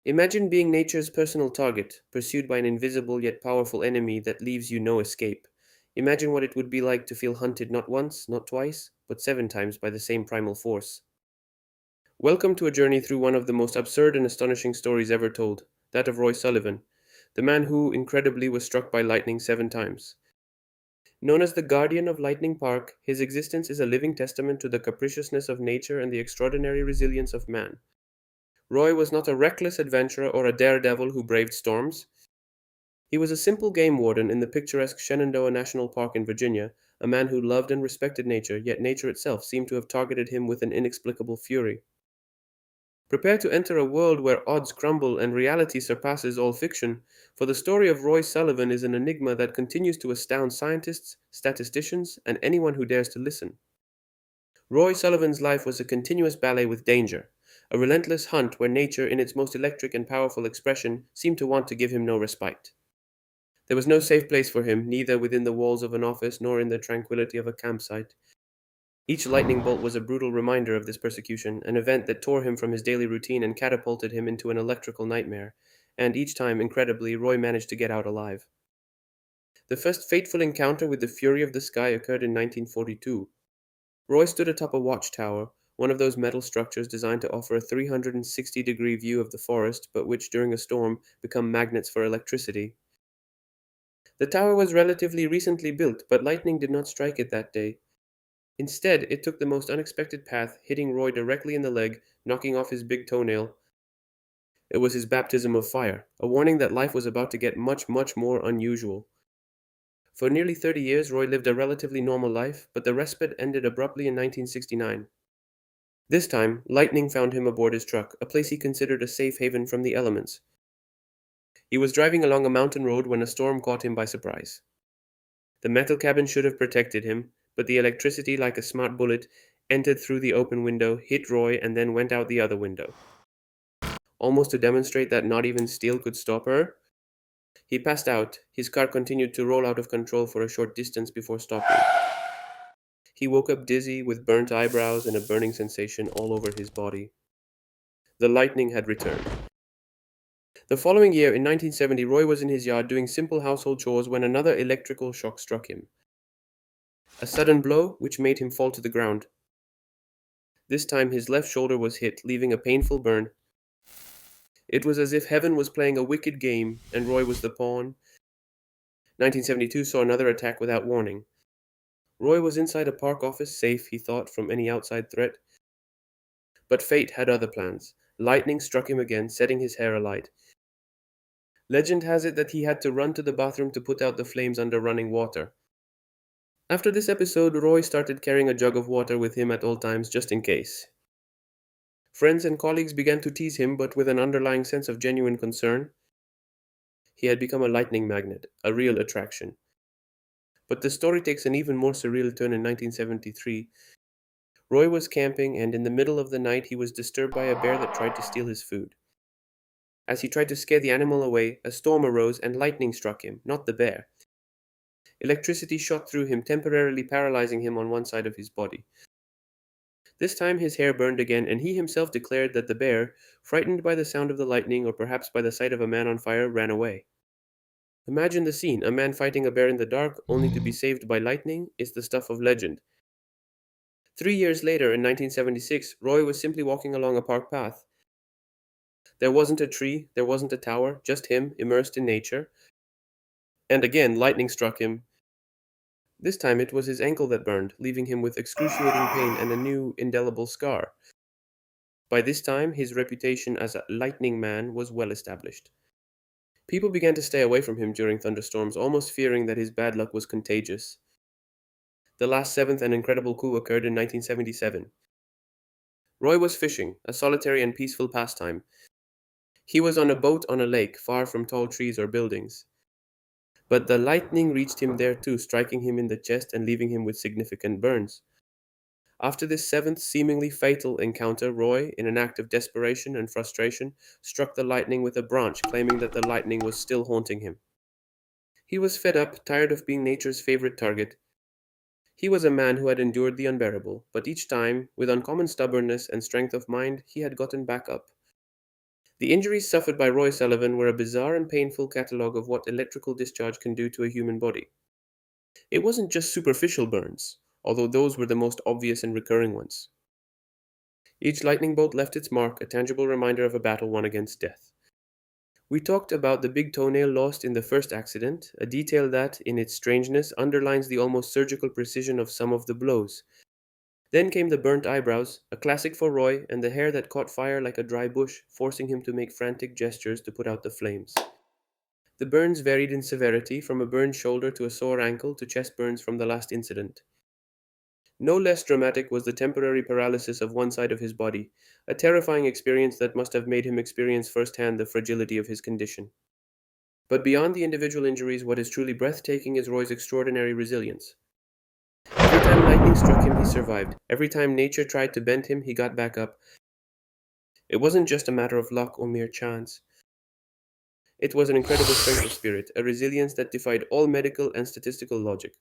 Imagine being nature's personal target, pursued by an invisible yet powerful enemy that leaves you no escape. Imagine what it would be like to feel hunted not once, not twice, but 7 times by the same primal force. Welcome to a journey through one of the most absurd and astonishing stories ever told, that of Roy Sullivan, the man who, incredibly, was struck by lightning 7 times. Known as the Guardian of Lightning Park, his existence is a living testament to the capriciousness of nature and the extraordinary resilience of man. Roy was not a reckless adventurer or a daredevil who braved storms. He was a simple game warden in the picturesque Shenandoah National Park in Virginia, a man who loved and respected nature, yet nature itself seemed to have targeted him with an inexplicable fury. Prepare to enter a world where odds crumble and reality surpasses all fiction, for the story of Roy Sullivan is an enigma that continues to astound scientists, statisticians, and anyone who dares to listen. Roy Sullivan's life was a continuous ballet with danger, a relentless hunt where nature, in its most electric and powerful expression, seemed to want to give him no respite. There was no safe place for him, neither within the walls of an office nor in the tranquility of a campsite. Each lightning bolt was a brutal reminder of this persecution, an event that tore him from his daily routine and catapulted him into an electrical nightmare, and each time, incredibly, Roy managed to get out alive. The first fateful encounter with the fury of the sky occurred in 1942. Roy stood atop a watchtower, one of those metal structures designed to offer a 360-degree view of the forest, but which during a storm become magnets for electricity. The tower was relatively recently built, but lightning did not strike it that day. Instead, it took the most unexpected path, hitting Roy directly in the leg, knocking off his big toenail. It was his baptism of fire, a warning that life was about to get much, much more unusual. For nearly 30 years, Roy lived a relatively normal life, but the respite ended abruptly in 1969. This time, lightning found him aboard his truck, a place he considered a safe haven from the elements. He was driving along a mountain road when a storm caught him by surprise. The metal cabin should have protected him, but the electricity, like a smart bullet, entered through the open window, hit Roy, and then went out the other window. Almost to demonstrate that not even steel could stop her, he passed out. His car continued to roll out of control for a short distance before stopping. He woke up dizzy, with burnt eyebrows and a burning sensation all over his body. The lightning had returned. The following year, in 1970, Roy was in his yard doing simple household chores when another electrical shock struck him. A sudden blow which made him fall to the ground. This time his left shoulder was hit, leaving a painful burn. It was as if heaven was playing a wicked game, and Roy was the pawn. 1972 saw another attack without warning. Roy was inside a park office, safe, he thought, from any outside threat. But fate had other plans. Lightning struck him again, setting his hair alight. Legend has it that he had to run to the bathroom to put out the flames under running water. After this episode, Roy started carrying a jug of water with him at all times, just in case. Friends and colleagues began to tease him, but with an underlying sense of genuine concern. He had become a lightning magnet, a real attraction. But the story takes an even more surreal turn in 1973. Roy was camping, and in the middle of the night he was disturbed by a bear that tried to steal his food. As he tried to scare the animal away, a storm arose and lightning struck him, not the bear. Electricity shot through him, temporarily paralyzing him on one side of his body. This time his hair burned again, and he himself declared that the bear, frightened by the sound of the lightning or perhaps by the sight of a man on fire, ran away. Imagine the scene: a man fighting a bear in the dark, only to be saved by lightning, is the stuff of legend. 3 years later, in 1976, Roy was simply walking along a park path. There wasn't a tree, there wasn't a tower, just him, immersed in nature. And again, lightning struck him. This time it was his ankle that burned, leaving him with excruciating pain and a new, indelible scar. By this time, his reputation as a lightning man was well established. People began to stay away from him during thunderstorms, almost fearing that his bad luck was contagious. The last seventh and incredible coup occurred in 1977. Roy was fishing, a solitary and peaceful pastime. He was on a boat on a lake, far from tall trees or buildings. But the lightning reached him there too, striking him in the chest and leaving him with significant burns. After this seventh, seemingly fatal encounter, Roy, in an act of desperation and frustration, struck the lightning with a branch, claiming that the lightning was still haunting him. He was fed up, tired of being nature's favorite target. He was a man who had endured the unbearable, but each time, with uncommon stubbornness and strength of mind, he had gotten back up. The injuries suffered by Roy Sullivan were a bizarre and painful catalogue of what electrical discharge can do to a human body. It wasn't just superficial burns, although those were the most obvious and recurring ones. Each lightning bolt left its mark, a tangible reminder of a battle won against death. We talked about the big toenail lost in the first accident, a detail that, in its strangeness, underlines the almost surgical precision of some of the blows. Then came the burnt eyebrows, a classic for Roy, and the hair that caught fire like a dry bush, forcing him to make frantic gestures to put out the flames. The burns varied in severity, from a burned shoulder to a sore ankle to chest burns from the last incident. No less dramatic was the temporary paralysis of one side of his body, a terrifying experience that must have made him experience firsthand the fragility of his condition. But beyond the individual injuries, what is truly breathtaking is Roy's extraordinary resilience. Every time lightning struck him, he survived. Every time nature tried to bend him, he got back up. It wasn't just a matter of luck or mere chance. It was an incredible strength of spirit, a resilience that defied all medical and statistical logic.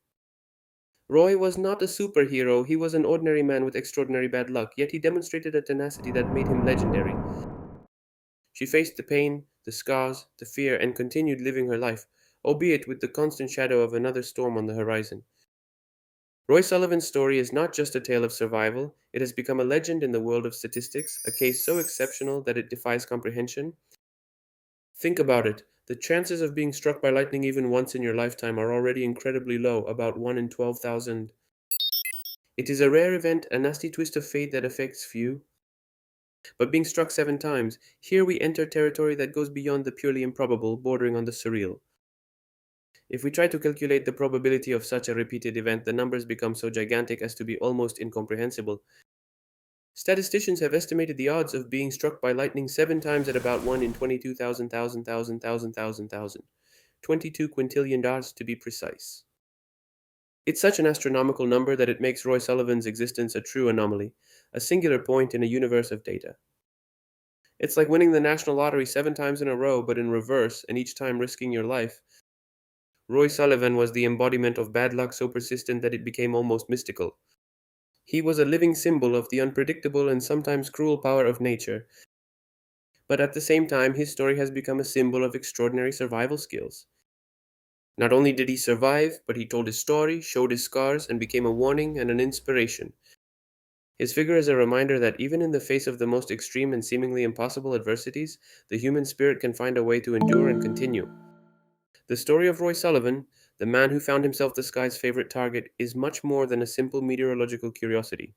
Roy was not a superhero, he was an ordinary man with extraordinary bad luck, yet he demonstrated a tenacity that made him legendary. She faced the pain, the scars, the fear, and continued living her life, albeit with the constant shadow of another storm on the horizon. Roy Sullivan's story is not just a tale of survival, it has become a legend in the world of statistics, a case so exceptional that it defies comprehension. Think about it. The chances of being struck by lightning even once in your lifetime are already incredibly low, about 1 in 12,000. It is a rare event, a nasty twist of fate that affects few. But being struck 7 times, here we enter territory that goes beyond the purely improbable, bordering on the surreal. If we try to calculate the probability of such a repeated event, the numbers become so gigantic as to be almost incomprehensible. Statisticians have estimated the odds of being struck by lightning 7 times at about 1 in 22,000, 22 quintillion dollars to be precise. It's such an astronomical number that it makes Roy Sullivan's existence a true anomaly, a singular point in a universe of data. It's like winning the national lottery 7 times in a row, but in reverse, and each time risking your life. Roy Sullivan was the embodiment of bad luck so persistent that it became almost mystical. He was a living symbol of the unpredictable and sometimes cruel power of nature, but at the same time, his story has become a symbol of extraordinary survival skills. Not only did he survive, but he told his story, showed his scars, and became a warning and an inspiration. His figure is a reminder that even in the face of the most extreme and seemingly impossible adversities, the human spirit can find a way to endure and continue. The story of Roy Sullivan, the man who found himself the sky's favorite target, is much more than a simple meteorological curiosity.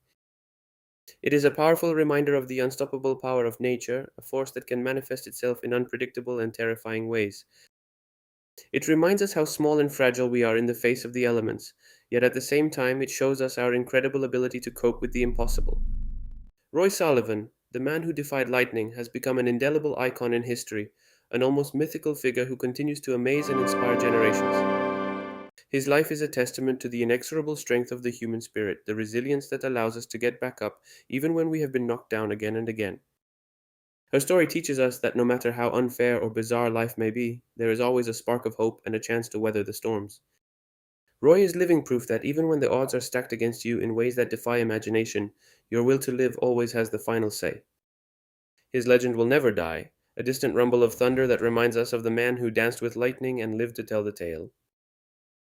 It is a powerful reminder of the unstoppable power of nature, a force that can manifest itself in unpredictable and terrifying ways. It reminds us how small and fragile we are in the face of the elements, yet at the same time it shows us our incredible ability to cope with the impossible. Roy Sullivan, the man who defied lightning, has become an indelible icon in history, an almost mythical figure who continues to amaze and inspire generations. His life is a testament to the inexorable strength of the human spirit, the resilience that allows us to get back up even when we have been knocked down again and again. Her story teaches us that no matter how unfair or bizarre life may be, there is always a spark of hope and a chance to weather the storms. Roy is living proof that even when the odds are stacked against you in ways that defy imagination, your will to live always has the final say. His legend will never die, a distant rumble of thunder that reminds us of the man who danced with lightning and lived to tell the tale.